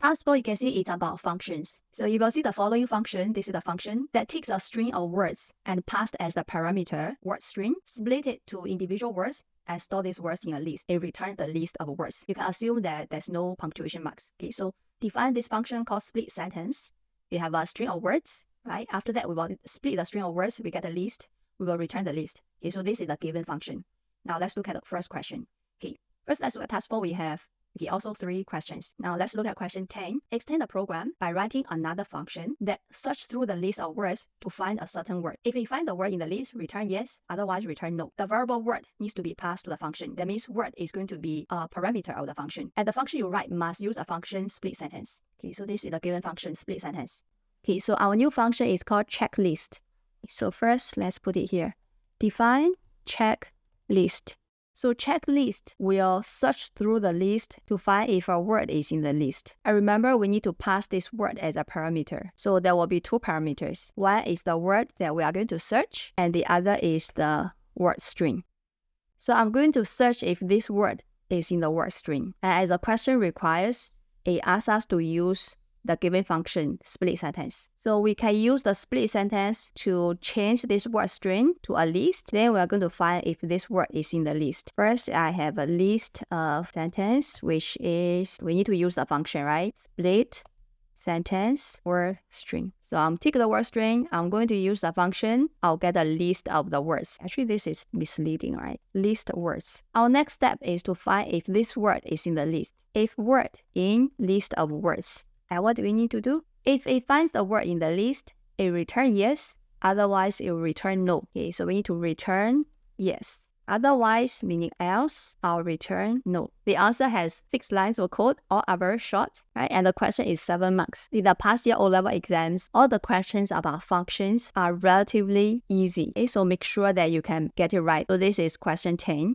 Task 4, you can see it's about functions. So you will see the following function. This is the function that takes a string of words and passed as the parameter word string, split it to individual words, and store these words in a list. It returns the list of words. You can assume that there's no punctuation marks. Okay, so define this function called split sentence. We have a string of words, right? After that, we will split the string of words. We get a list. We will return the list. Okay, so this is the given function. Now let's look at the first question. Okay, first let's look at task 4. We have also 3 questions. Now let's look at question 10. Extend the program by writing another function that search through the list of words to find a certain word. If we find the word in the list, return yes, otherwise return no. The variable word needs to be passed to the function. That means word is going to be a parameter of the function. And the function you write must use a function split sentence. Okay, so this is the given function split sentence. Okay, so our new function is called checklist. So first, let's put it here. Define checklist. So checklist will search through the list to find if a word is in the list. And remember, we need to pass this word as a parameter. So there will be 2 parameters. One is the word that we are going to search, and the other is the word string. So I'm going to search if this word is in the word string. And as the question requires, it asks us to use the given function split sentence. So we can use the split sentence to change this word string to a list. Then we are going to find if this word is in the list. First, I have a list of sentence, which is, we need to use the function, right? Split sentence word string. So I'm take the word string. I'm going to use the function. I'll get a list of the words. Actually, this is misleading, right? List words. Our next step is to find if this word is in the list. If word in list of words. And what do we need to do? If it finds the word in the list, it returns yes. Otherwise, it will return no. Okay, so we need to return yes. Otherwise, meaning else, I'll return no. The answer has 6 lines of code, all are very short, right? And the question is 7 marks. In the past year O-level exams, all the questions about functions are relatively easy. Okay, so make sure that you can get it right. So this is question 10.